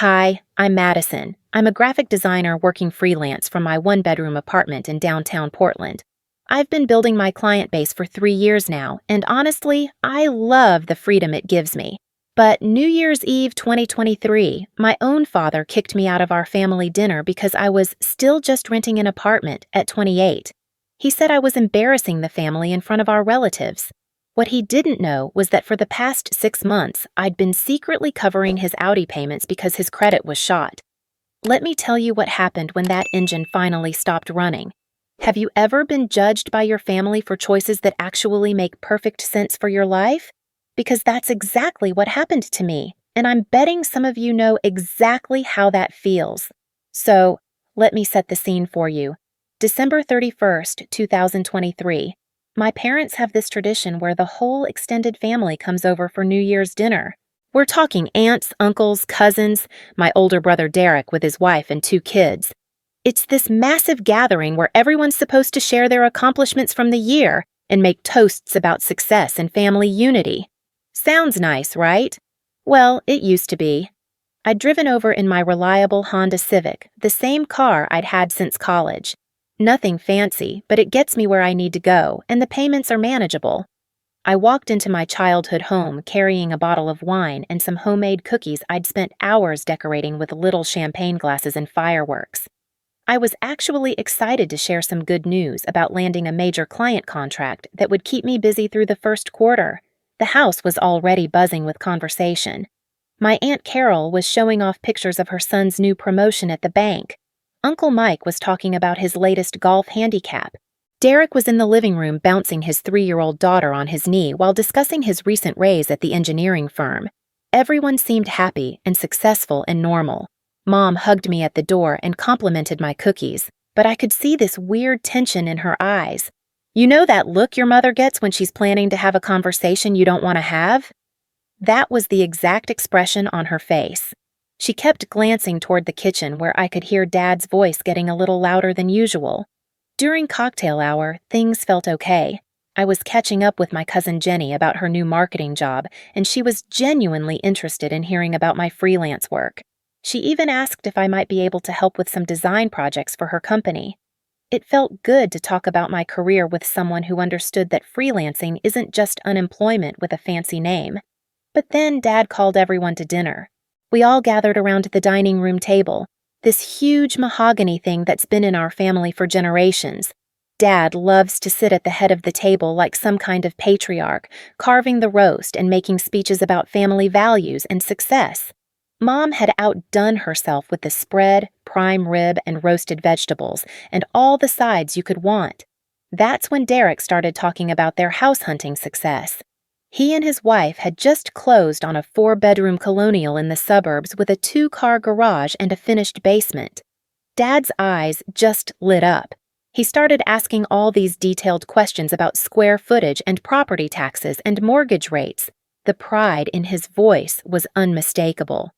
Hi, I'm Madison. I'm a graphic designer working freelance from my one-bedroom apartment in downtown Portland. I've been building my client base for 3 years now, and honestly, I love the freedom it gives me. But New Year's Eve 2023, my own father kicked me out of our family dinner because I was still just renting an apartment at 28. He said I was embarrassing the family in front of our relatives. What he didn't know was that for the past 6 months, I'd been secretly covering his Audi payments because his credit was shot. Let me tell you what happened when that engine finally stopped running. Have you ever been judged by your family for choices that actually make perfect sense for your life? Because that's exactly what happened to me, and I'm betting some of you know exactly how that feels. So, let me set the scene for you. December 31st, 2023. My parents have this tradition where the whole extended family comes over for New Year's dinner. We're talking aunts, uncles, cousins, my older brother Derek with his wife and 2 kids. It's this massive gathering where everyone's supposed to share their accomplishments from the year and make toasts about success and family unity. Sounds nice, right? Well, it used to be. I'd driven over in my reliable Honda Civic, the same car I'd had since college. Nothing fancy, but it gets me where I need to go, and the payments are manageable. I walked into my childhood home carrying a bottle of wine and some homemade cookies I'd spent hours decorating with little champagne glasses and fireworks. I was actually excited to share some good news about landing a major client contract that would keep me busy through the first quarter. The house was already buzzing with conversation. My Aunt Carol was showing off pictures of her son's new promotion at the bank. Uncle Mike was talking about his latest golf handicap. Derek was in the living room bouncing his 3-year-old daughter on his knee while discussing his recent raise at the engineering firm. Everyone seemed happy and successful and normal. Mom hugged me at the door and complimented my cookies, but I could see this weird tension in her eyes. You know that look your mother gets when she's planning to have a conversation you don't want to have? That was the exact expression on her face. She kept glancing toward the kitchen where I could hear Dad's voice getting a little louder than usual. During cocktail hour, things felt okay. I was catching up with my cousin Jenny about her new marketing job, and she was genuinely interested in hearing about my freelance work. She even asked if I might be able to help with some design projects for her company. It felt good to talk about my career with someone who understood that freelancing isn't just unemployment with a fancy name. But then Dad called everyone to dinner. We all gathered around the dining room table, this huge mahogany thing that's been in our family for generations. Dad loves to sit at the head of the table like some kind of patriarch, carving the roast and making speeches about family values and success. Mom had outdone herself with the spread, prime rib, and roasted vegetables, and all the sides you could want. That's when Derek started talking about their house hunting success. He and his wife had just closed on a 4-bedroom colonial in the suburbs with a 2-car garage and a finished basement. Dad's eyes just lit up. He started asking all these detailed questions about square footage and property taxes and mortgage rates. The pride in his voice was unmistakable.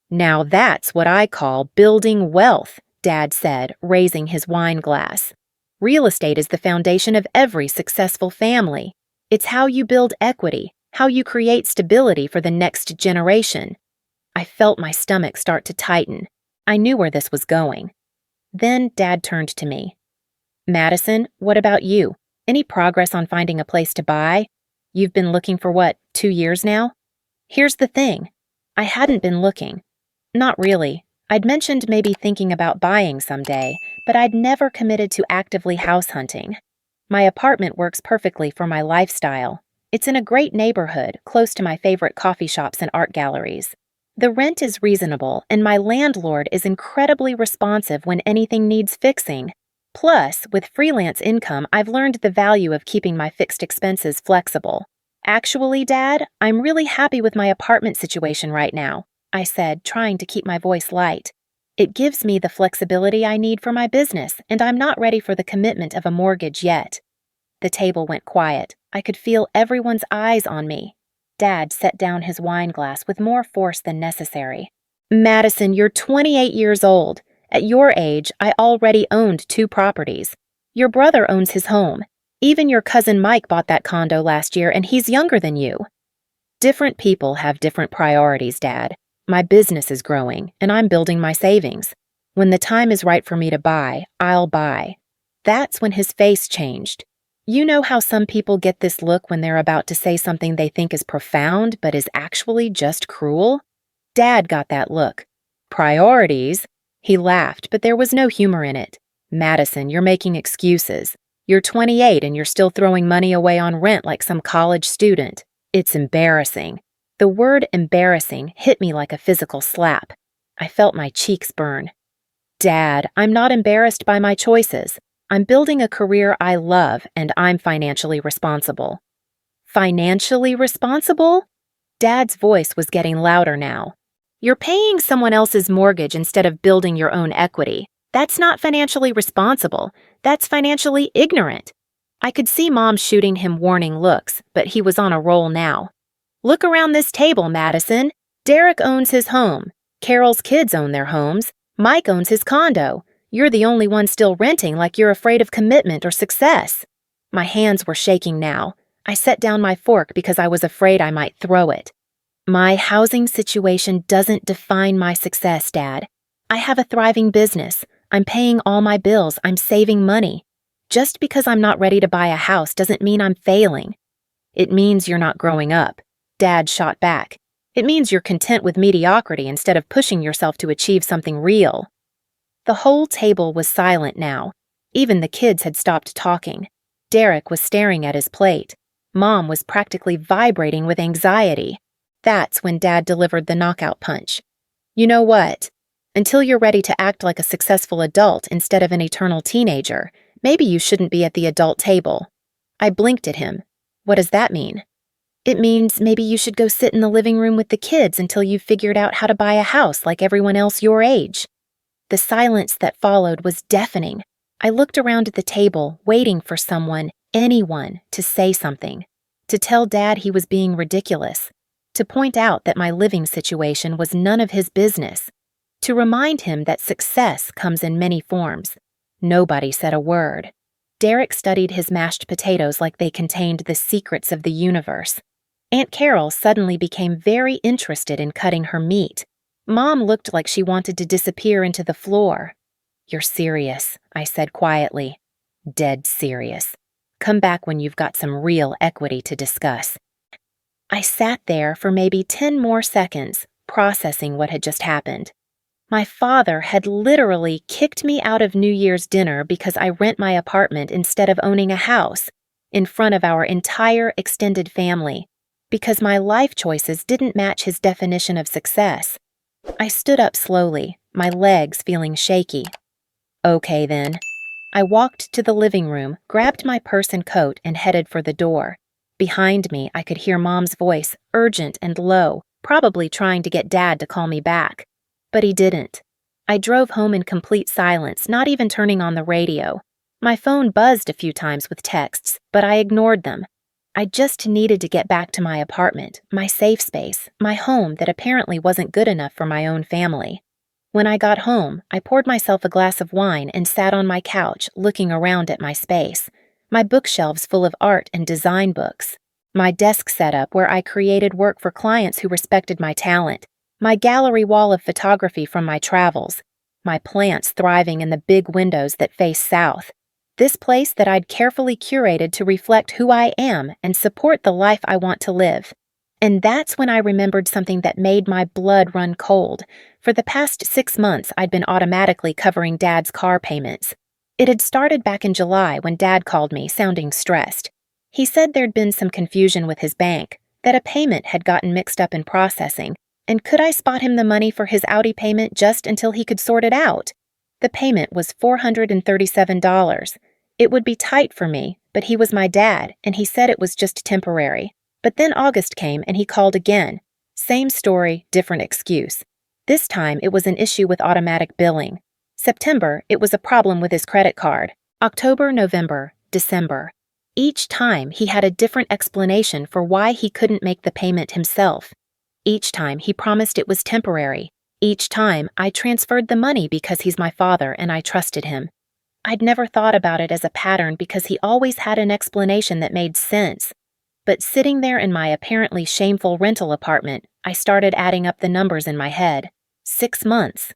"Now that's what I call building wealth," Dad said, raising his wine glass. "Real estate is the foundation of every successful family. It's how you build equity, how you create stability for the next generation." I felt my stomach start to tighten. I knew where this was going. Then Dad turned to me. "Madison, what about you? Any progress on finding a place to buy? You've been looking for 2 years now?" Here's the thing. I hadn't been looking. Not really. I'd mentioned maybe thinking about buying someday, but I'd never committed to actively house hunting. My apartment works perfectly for my lifestyle. It's in a great neighborhood, close to my favorite coffee shops and art galleries. The rent is reasonable, and my landlord is incredibly responsive when anything needs fixing. Plus, with freelance income, I've learned the value of keeping my fixed expenses flexible. "Actually, Dad, I'm really happy with my apartment situation right now," I said, trying to keep my voice light. "It gives me the flexibility I need for my business, and I'm not ready for the commitment of a mortgage yet." The table went quiet. I could feel everyone's eyes on me. Dad set down his wine glass with more force than necessary. "Madison, you're 28 years old. At your age, I already owned 2 properties. Your brother owns his home. Even your cousin Mike bought that condo last year, and he's younger than you." "Different people have different priorities, Dad. My business is growing, and I'm building my savings. When the time is right for me to buy, I'll buy. That's when his face changed. You know how some people get this look when they're about to say something they think is profound but is actually just cruel? Dad got that look. Priorities? He laughed, but there was no humor in it. Madison, you're making excuses. You're 28 and you're still throwing money away on rent like some college student. It's embarrassing. The word embarrassing hit me like a physical slap. I felt my cheeks burn. Dad, I'm not embarrassed by my choices. I'm building a career I love, and I'm financially responsible. Financially responsible? Dad's voice was getting louder now. You're paying someone else's mortgage instead of building your own equity. That's not financially responsible. That's financially ignorant. I could see Mom shooting him warning looks, but he was on a roll now. Look around this table, Madison. Derek owns his home. Carol's kids own their homes. Mike owns his condo. You're the only one still renting like you're afraid of commitment or success. My hands were shaking now. I set down my fork because I was afraid I might throw it. My housing situation doesn't define my success, Dad. I have a thriving business. I'm paying all my bills. I'm saving money. Just because I'm not ready to buy a house doesn't mean I'm failing. It means you're not growing up. Dad shot back. It means you're content with mediocrity instead of pushing yourself to achieve something real. The whole table was silent now. Even the kids had stopped talking. Derek was staring at his plate. Mom was practically vibrating with anxiety. That's when Dad delivered the knockout punch. You know what? Until you're ready to act like a successful adult instead of an eternal teenager, maybe you shouldn't be at the adult table. I blinked at him. What does that mean? It means maybe you should go sit in the living room with the kids until you've figured out how to buy a house like everyone else your age. The silence that followed was deafening. I looked around at the table, waiting for someone, anyone, to say something, to tell Dad he was being ridiculous, to point out that my living situation was none of his business, to remind him that success comes in many forms. Nobody said a word. Derek studied his mashed potatoes like they contained the secrets of the universe. Aunt Carol suddenly became very interested in cutting her meat. Mom looked like she wanted to disappear into the floor. You're serious, I said quietly. Dead serious. Come back when you've got some real equity to discuss. I sat there for maybe 10 more seconds, processing what had just happened. My father had literally kicked me out of New Year's dinner because I rent my apartment instead of owning a house, in front of our entire extended family, because my life choices didn't match his definition of success. I stood up slowly, my legs feeling shaky. Okay then. I walked to the living room, grabbed my purse and coat, and headed for the door. Behind me, I could hear Mom's voice, urgent and low, probably trying to get Dad to call me back. But he didn't. I drove home in complete silence, not even turning on the radio. My phone buzzed a few times with texts, but I ignored them. I just needed to get back to my apartment, my safe space, my home that apparently wasn't good enough for my own family. When I got home, I poured myself a glass of wine and sat on my couch, looking around at my space. My bookshelves full of art and design books. My desk set up where I created work for clients who respected my talent. My gallery wall of photography from my travels. My plants thriving in the big windows that face south. This place that I'd carefully curated to reflect who I am and support the life I want to live. And that's when I remembered something that made my blood run cold. For the past 6 months, I'd been automatically covering Dad's car payments. It had started back in July when Dad called me, sounding stressed. He said there'd been some confusion with his bank, that a payment had gotten mixed up in processing, and could I spot him the money for his Audi payment just until he could sort it out? The payment was $437. It would be tight for me, but he was my dad, and he said it was just temporary. But then August came and he called again. Same story, different excuse. This time it was an issue with automatic billing. September, it was a problem with his credit card. October, November, December. Each time he had a different explanation for why he couldn't make the payment himself. Each time he promised it was temporary. Each time I transferred the money because he's my father and I trusted him. I'd never thought about it as a pattern because he always had an explanation that made sense. but sitting there in my apparently shameful rental apartment, I started adding up the numbers in my head. 6 months.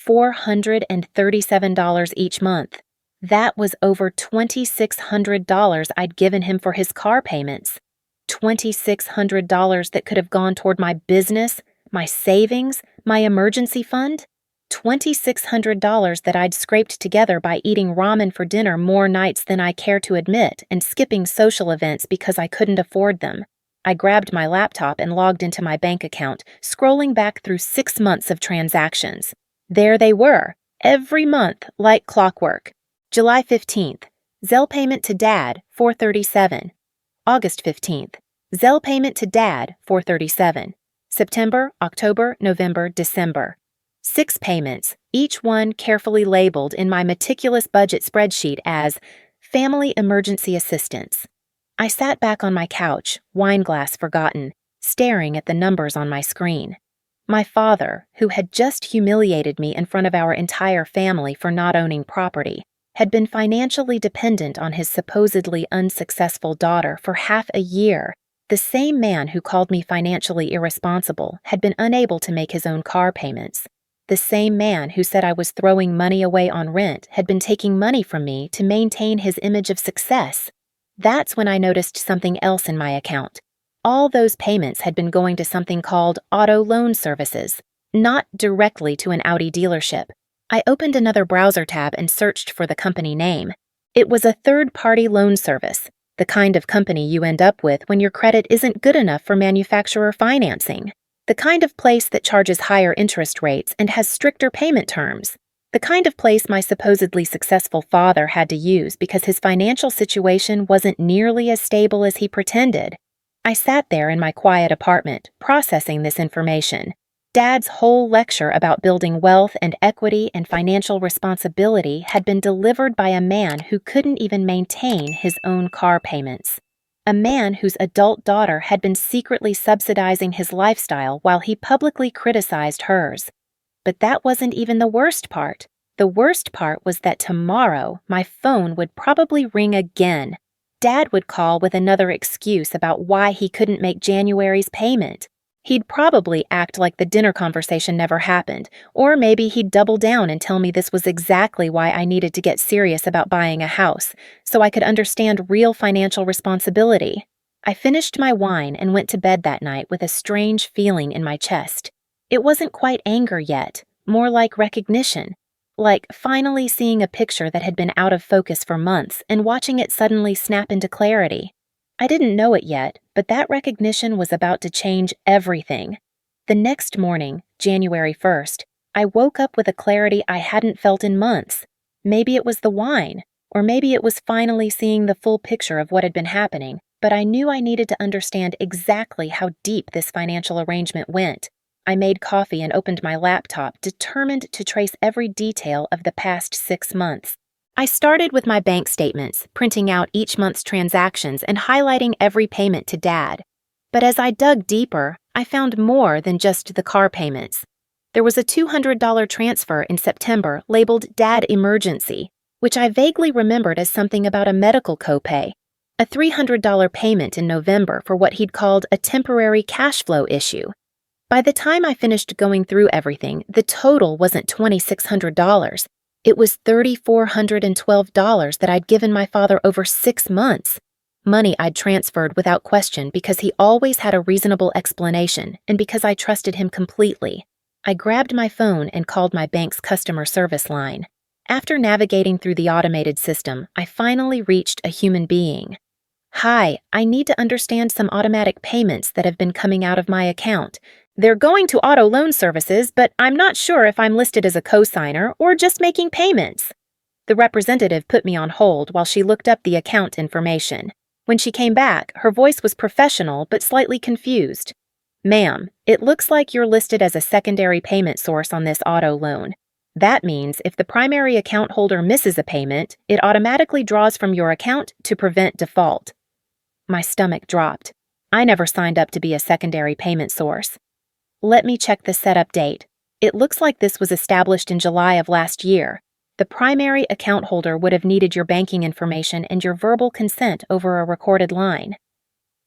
$437 each month. That was over $2,600 I'd given him for his car payments. $2,600 that could have gone toward my business, my savings, my emergency fund. $2,600 that I'd scraped together by eating ramen for dinner more nights than I care to admit and skipping social events because I couldn't afford them. I grabbed my laptop and logged into my bank account, scrolling back through 6 months of transactions. There they were, every month like clockwork. July 15th, Zelle payment to Dad, $437. August 15th, Zelle payment to Dad, $437. September, October, November, December. 6 payments, each one carefully labeled in my meticulous budget spreadsheet as Family Emergency Assistance. I sat back on my couch, wine glass forgotten, staring at the numbers on my screen. My father, who had just humiliated me in front of our entire family for not owning property, had been financially dependent on his supposedly unsuccessful daughter for half a year. The same man who called me financially irresponsible had been unable to make his own car payments. The same man who said I was throwing money away on rent had been taking money from me to maintain his image of success. That's when I noticed something else in my account. All those payments had been going to something called auto loan services, not directly to an Audi dealership. I opened another browser tab and searched for the company name. It was a third-party loan service, the kind of company you end up with when your credit isn't good enough for manufacturer financing. The kind of place that charges higher interest rates and has stricter payment terms. The kind of place my supposedly successful father had to use because his financial situation wasn't nearly as stable as he pretended. I sat there in my quiet apartment, processing this information. Dad's whole lecture about building wealth and equity and financial responsibility had been delivered by a man who couldn't even maintain his own car payments. A man whose adult daughter had been secretly subsidizing his lifestyle while he publicly criticized hers. But that wasn't even the worst part. The worst part was that tomorrow my phone would probably ring again. Dad would call with another excuse about why he couldn't make January's payment. He'd probably act like the dinner conversation never happened, or maybe he'd double down and tell me this was exactly why I needed to get serious about buying a house, so I could understand real financial responsibility. I finished my wine and went to bed that night with a strange feeling in my chest. It wasn't quite anger yet, more like recognition, like finally seeing a picture that had been out of focus for months and watching it suddenly snap into clarity. I didn't know it yet, but that recognition was about to change everything. The next morning, January 1st, I woke up with a clarity I hadn't felt in months. Maybe it was the wine, or maybe it was finally seeing the full picture of what had been happening, but I knew I needed to understand exactly how deep this financial arrangement went. I made coffee and opened my laptop, determined to trace every detail of the past 6 months. I started with my bank statements, printing out each month's transactions and highlighting every payment to Dad. But as I dug deeper, I found more than just the car payments. There was a $200 transfer in September labeled Dad Emergency, which I vaguely remembered as something about a medical copay. A $300 payment in November for what he'd called a temporary cash flow issue. By the time I finished going through everything, the total wasn't $2,600. It was $3,412 that I'd given my father over 6 months. Money I'd transferred without question because he always had a reasonable explanation and because I trusted him completely. I grabbed my phone and called my bank's customer service line. After navigating through the automated system, I finally reached a human being. "Hi, I need to understand some automatic payments that have been coming out of my account. They're going to auto loan services, but I'm not sure if I'm listed as a co-signer or just making payments." The representative put me on hold while she looked up the account information. When she came back, her voice was professional but slightly confused. "Ma'am, it looks like you're listed as a secondary payment source on this auto loan. That means if the primary account holder misses a payment, it automatically draws from your account to prevent default." My stomach dropped. I never signed up to be a secondary payment source. "Let me check the setup date. It looks like this was established in July of last year. The primary account holder would have needed your banking information and your verbal consent over a recorded line."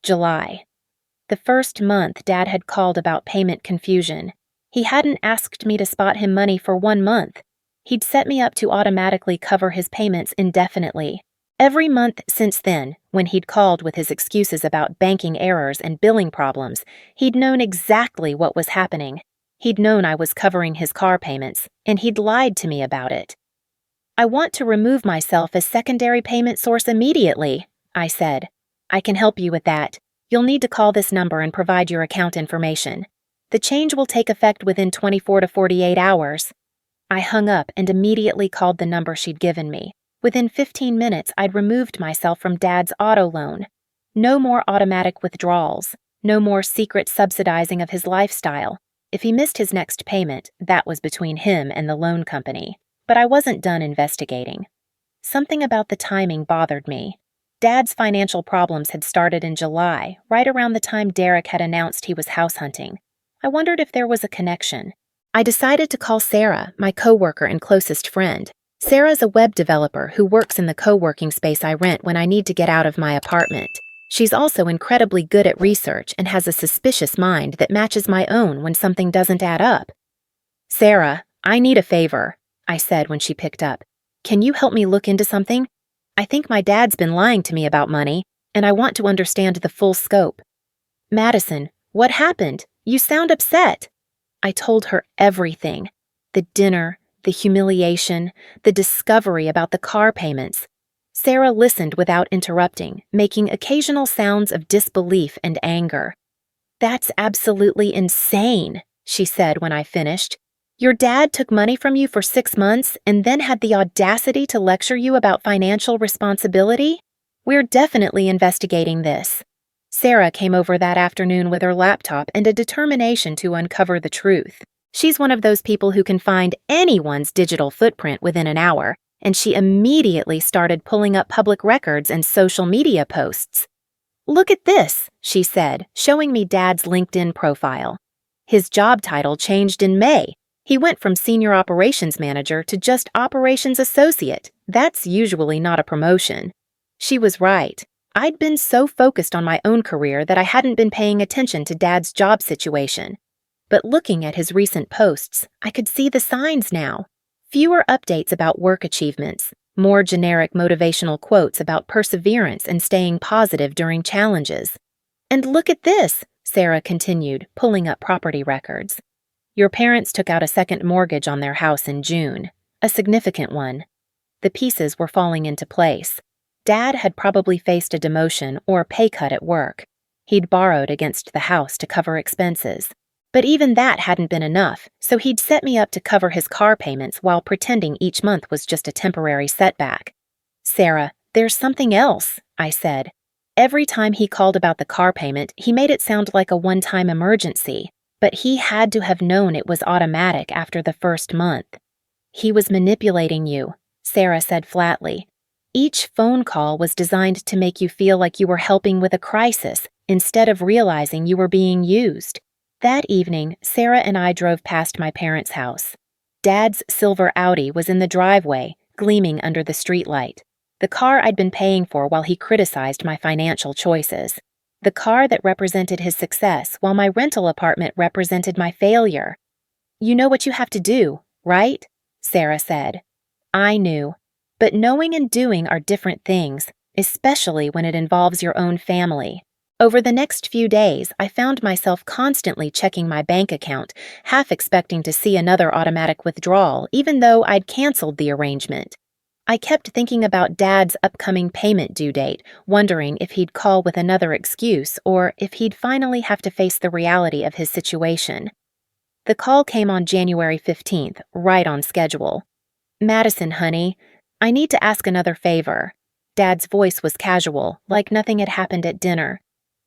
July. The first month Dad had called about payment confusion. He hadn't asked me to spot him money for 1 month. He'd set me up to automatically cover his payments indefinitely. Every month since then, when he'd called with his excuses about banking errors and billing problems, he'd known exactly what was happening. He'd known I was covering his car payments, and he'd lied to me about it. "I want to remove myself as secondary payment source immediately," I said. "I can help you with that. You'll need to call this number and provide your account information. The change will take effect within 24 to 48 hours. I hung up and immediately called the number she'd given me. Within 15 minutes, I'd removed myself from Dad's auto loan. No more automatic withdrawals. No more secret subsidizing of his lifestyle. If he missed his next payment, that was between him and the loan company. But I wasn't done investigating. Something about the timing bothered me. Dad's financial problems had started in July, right around the time Derek had announced he was house hunting. I wondered if there was a connection. I decided to call Sarah, my coworker and closest friend. Sarah's a web developer who works in the co-working space I rent when I need to get out of my apartment. She's also incredibly good at research and has a suspicious mind that matches my own when something doesn't add up. "Sarah, I need a favor," I said when she picked up. "Can you help me look into something? I think my dad's been lying to me about money, and I want to understand the full scope." "Madison, what happened? You sound upset." I told her everything. The dinner, the humiliation, the discovery about the car payments. Sarah listened without interrupting, making occasional sounds of disbelief and anger. "That's absolutely insane," she said when I finished. "Your dad took money from you for 6 months and then had the audacity to lecture you about financial responsibility? We're definitely investigating this." Sarah came over that afternoon with her laptop and a determination to uncover the truth. She's one of those people who can find anyone's digital footprint within an hour, and she immediately started pulling up public records and social media posts. "Look at this," she said, showing me Dad's LinkedIn profile. His job title changed in May. He went from senior operations manager to just operations associate. That's usually not a promotion. She was right. I'd been so focused on my own career that I hadn't been paying attention to Dad's job situation. But looking at his recent posts, I could see the signs now. Fewer updates about work achievements, more generic motivational quotes about perseverance and staying positive during challenges. "And look at this," Sarah continued, pulling up property records. "Your parents took out a second mortgage on their house in June, a significant one. The pieces were falling into place. Dad had probably faced a demotion or a pay cut at work. He'd borrowed against the house to cover expenses. But even that hadn't been enough, so he'd set me up to cover his car payments while pretending each month was just a temporary setback." "Sarah, there's something else," I said. "Every time he called about the car payment, he made it sound like a one-time emergency, but he had to have known it was automatic after the first month." "He was manipulating you," Sarah said flatly. "Each phone call was designed to make you feel like you were helping with a crisis instead of realizing you were being used." That evening, Sarah and I drove past my parents' house. Dad's silver Audi was in the driveway, gleaming under the streetlight. The car I'd been paying for while he criticized my financial choices. The car that represented his success while my rental apartment represented my failure. "You know what you have to do, right?" Sarah said. I knew. But knowing and doing are different things, especially when it involves your own family. Over the next few days, I found myself constantly checking my bank account, half expecting to see another automatic withdrawal, even though I'd canceled the arrangement. I kept thinking about Dad's upcoming payment due date, wondering if he'd call with another excuse or if he'd finally have to face the reality of his situation. The call came on January 15th, right on schedule. "Madison, honey, I need to ask another favor." Dad's voice was casual, like nothing had happened at dinner.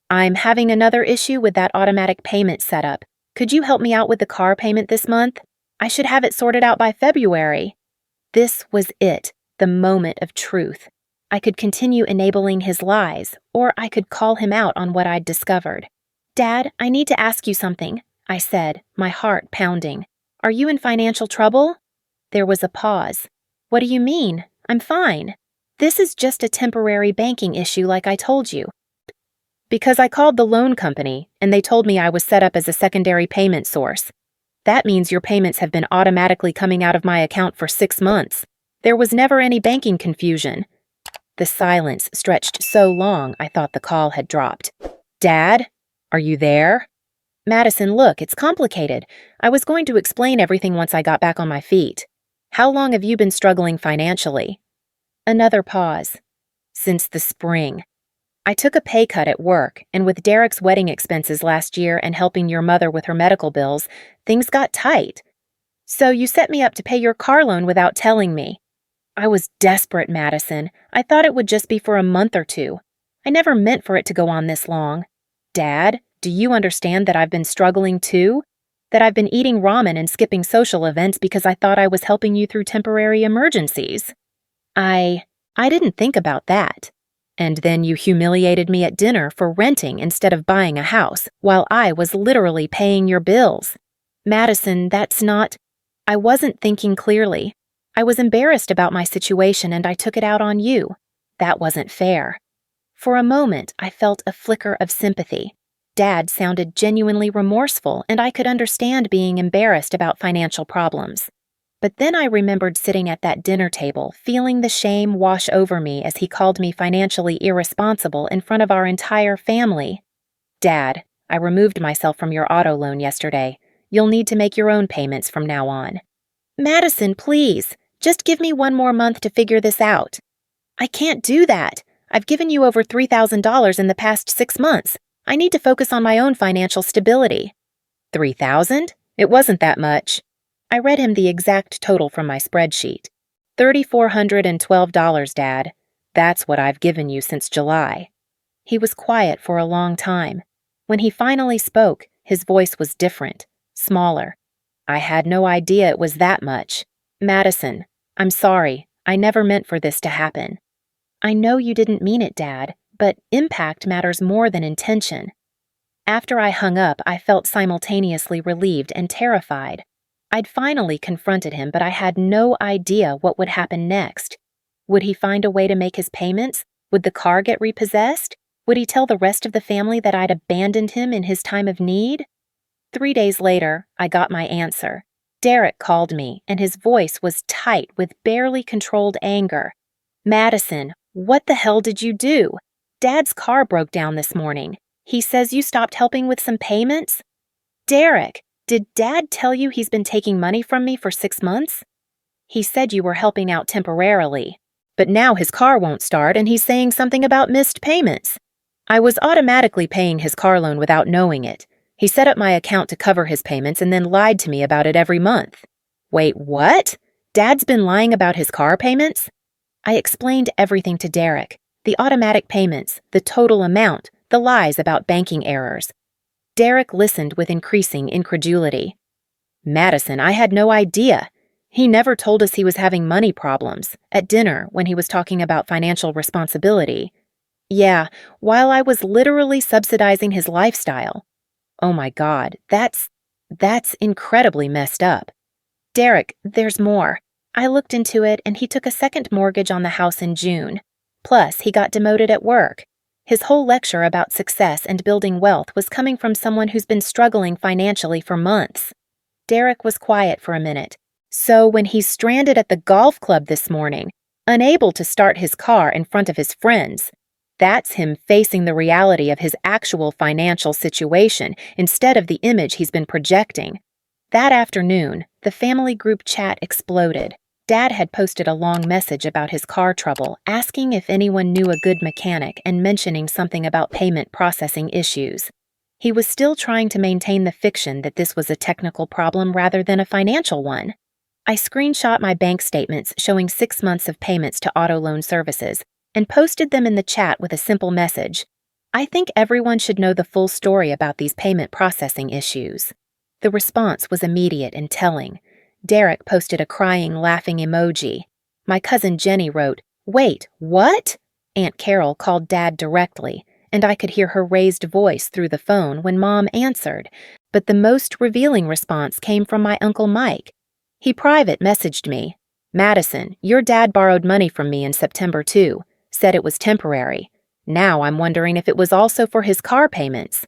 "I'm having another issue with that automatic payment setup. Could you help me out with the car payment this month? I should have it sorted out by February." This was it, the moment of truth. I could continue enabling his lies, or I could call him out on what I'd discovered. "Dad, I need to ask you something," I said, my heart pounding. "Are you in financial trouble?" There was a pause. "What do you mean? I'm fine. This is just a temporary banking issue like I told you." Because I called the loan company, and they told me I was set up as a secondary payment source. That means your payments have been automatically coming out of my account for 6 months. There was never any banking confusion. The silence stretched so long I thought the call had dropped. Dad? Are you there? Madison, look, it's complicated. I was going to explain everything once I got back on my feet. How long have you been struggling financially? Another pause. Since the spring. I took a pay cut at work, and with Derek's wedding expenses last year and helping your mother with her medical bills, things got tight. So you set me up to pay your car loan without telling me. I was desperate, Madison. I thought it would just be for a month or two. I never meant for it to go on this long. Dad, do you understand that I've been struggling too? That I've been eating ramen and skipping social events because I thought I was helping you through temporary emergencies? I didn't think about that. And then you humiliated me at dinner for renting instead of buying a house, while I was literally paying your bills. Madison, that's not... I wasn't thinking clearly. I was embarrassed about my situation and I took it out on you. That wasn't fair. For a moment, I felt a flicker of sympathy. Dad sounded genuinely remorseful, and I could understand being embarrassed about financial problems. But then I remembered sitting at that dinner table, feeling the shame wash over me as he called me financially irresponsible in front of our entire family. Dad, I removed myself from your auto loan yesterday. You'll need to make your own payments from now on. Madison, please, just give me one more month to figure this out. I can't do that. I've given you over $3,000 in the past 6 months. I need to focus on my own financial stability. $3,000? It wasn't that much. I read him the exact total from my spreadsheet. $3,412, Dad. That's what I've given you since July. He was quiet for a long time. When he finally spoke, his voice was different, smaller. I had no idea it was that much. Madison, I'm sorry. I never meant for this to happen. I know you didn't mean it, Dad, but impact matters more than intention. After I hung up, I felt simultaneously relieved and terrified. I'd finally confronted him, but I had no idea what would happen next. Would he find a way to make his payments? Would the car get repossessed? Would he tell the rest of the family that I'd abandoned him in his time of need? 3 days later, I got my answer. Derek called me, and his voice was tight with barely controlled anger. Madison, what the hell did you do? Dad's car broke down this morning. He says you stopped helping with some payments? Derek, did Dad tell you he's been taking money from me for 6 months? He said you were helping out temporarily, but now his car won't start and he's saying something about missed payments. I was automatically paying his car loan without knowing it. He set up my account to cover his payments and then lied to me about it every month. Wait, what? Dad's been lying about his car payments? I explained everything to Derek. The automatic payments, the total amount, the lies about banking errors. Derek listened with increasing incredulity. Madison, I had no idea. He never told us he was having money problems. At dinner, when he was talking about financial responsibility. Yeah, while I was literally subsidizing his lifestyle. Oh my God, that's incredibly messed up. Derek, there's more. I looked into it and he took a second mortgage on the house in June. Plus, he got demoted at work. His whole lecture about success and building wealth was coming from someone who's been struggling financially for months. Derek was quiet for a minute. So when he's stranded at the golf club this morning, unable to start his car in front of his friends, that's him facing the reality of his actual financial situation instead of the image he's been projecting. That afternoon, the family group chat exploded. Dad had posted a long message about his car trouble, asking if anyone knew a good mechanic and mentioning something about payment processing issues. He was still trying to maintain the fiction that this was a technical problem rather than a financial one. I screenshot my bank statements showing 6 months of payments to auto loan services and posted them in the chat with a simple message. I think everyone should know the full story about these payment processing issues. The response was immediate and telling. Derek posted a crying, laughing emoji. My cousin Jenny wrote, "Wait, what?" Aunt Carol called Dad directly, and I could hear her raised voice through the phone when Mom answered, but the most revealing response came from my Uncle Mike. He private messaged me, "Madison, your dad borrowed money from me in September too, said it was temporary. Now I'm wondering if it was also for his car payments.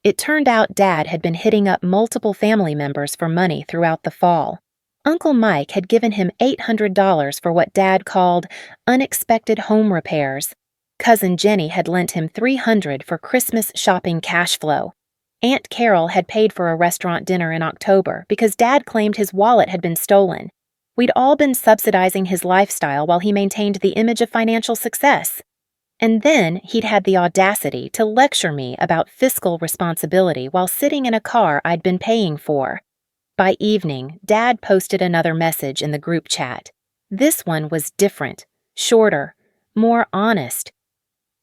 It turned out Dad had been hitting up multiple family members for money throughout the fall. Uncle Mike had given him $800 for what Dad called unexpected home repairs. Cousin Jenny had lent him $300 for Christmas shopping cash flow. Aunt Carol had paid for a restaurant dinner in October because Dad claimed his wallet had been stolen. We'd all been subsidizing his lifestyle while he maintained the image of financial success. And then he'd had the audacity to lecture me about fiscal responsibility while sitting in a car I'd been paying for. By evening, Dad posted another message in the group chat. This one was different, shorter, more honest.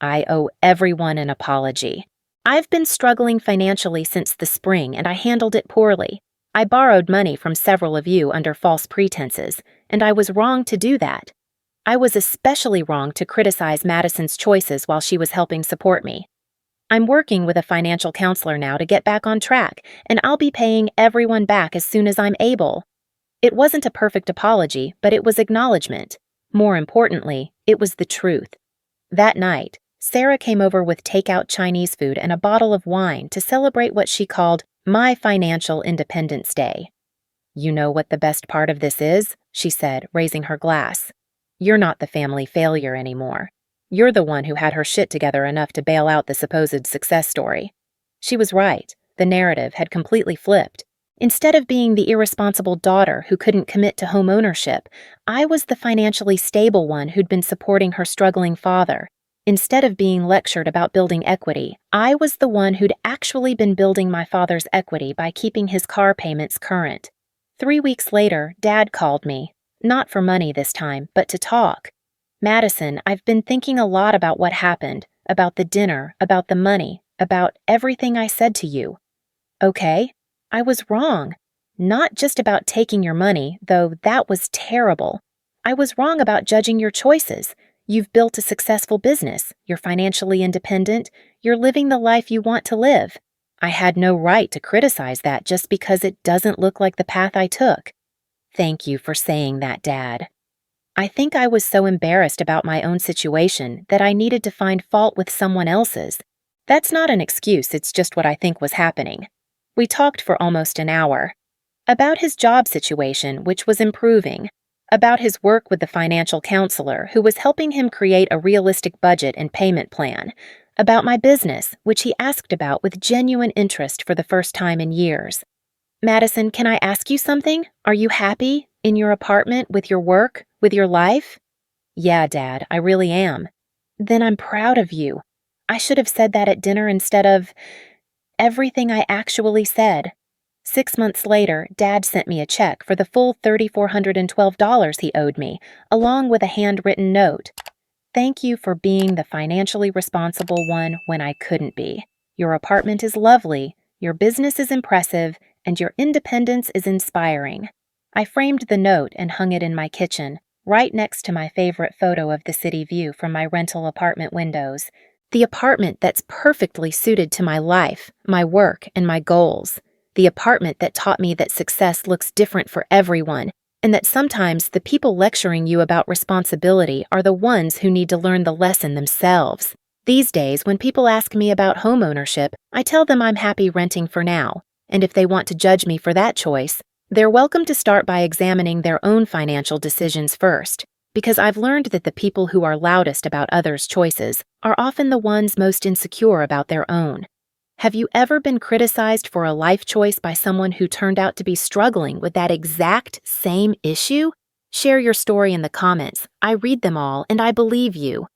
I owe everyone an apology. I've been struggling financially since the spring and I handled it poorly. I borrowed money from several of you under false pretenses, and I was wrong to do that. I was especially wrong to criticize Madison's choices while she was helping support me. I'm working with a financial counselor now to get back on track, and I'll be paying everyone back as soon as I'm able. It wasn't a perfect apology, but it was acknowledgement. More importantly, it was the truth. That night, Sarah came over with takeout Chinese food and a bottle of wine to celebrate what she called my financial Independence Day. You know what the best part of this is? She said, raising her glass. You're not the family failure anymore. You're the one who had her shit together enough to bail out the supposed success story. She was right. The narrative had completely flipped. Instead of being the irresponsible daughter who couldn't commit to home ownership, I was the financially stable one who'd been supporting her struggling father. Instead of being lectured about building equity, I was the one who'd actually been building my father's equity by keeping his car payments current. 3 weeks later, Dad called me. Not for money this time, but to talk. Madison, I've been thinking a lot about what happened, about the dinner, about the money, about everything I said to you. Okay, I was wrong. Not just about taking your money, though that was terrible. I was wrong about judging your choices. You've built a successful business, you're financially independent, you're living the life you want to live. I had no right to criticize that just because it doesn't look like the path I took. Thank you for saying that, Dad. I think I was so embarrassed about my own situation that I needed to find fault with someone else's. That's not an excuse, it's just what I think was happening. We talked for almost an hour. About his job situation, which was improving. About his work with the financial counselor who was helping him create a realistic budget and payment plan. About my business, which he asked about with genuine interest for the first time in years. Madison, can I ask you something? Are you happy? In your apartment, with your work, with your life? Yeah, Dad, I really am. Then I'm proud of you. I should have said that at dinner instead of everything I actually said. 6 months later, Dad sent me a check for the full $3,412 he owed me, along with a handwritten note. Thank you for being the financially responsible one when I couldn't be. Your apartment is lovely, your business is impressive, and your independence is inspiring. I framed the note and hung it in my kitchen, right next to my favorite photo of the city view from my rental apartment windows. The apartment that's perfectly suited to my life, my work, and my goals. The apartment that taught me that success looks different for everyone, and that sometimes the people lecturing you about responsibility are the ones who need to learn the lesson themselves. These days, when people ask me about home ownership, I tell them I'm happy renting for now, and if they want to judge me for that choice, they're welcome to start by examining their own financial decisions first, because I've learned that the people who are loudest about others' choices are often the ones most insecure about their own. Have you ever been criticized for a life choice by someone who turned out to be struggling with that exact same issue? Share your story in the comments. I read them all, and I believe you.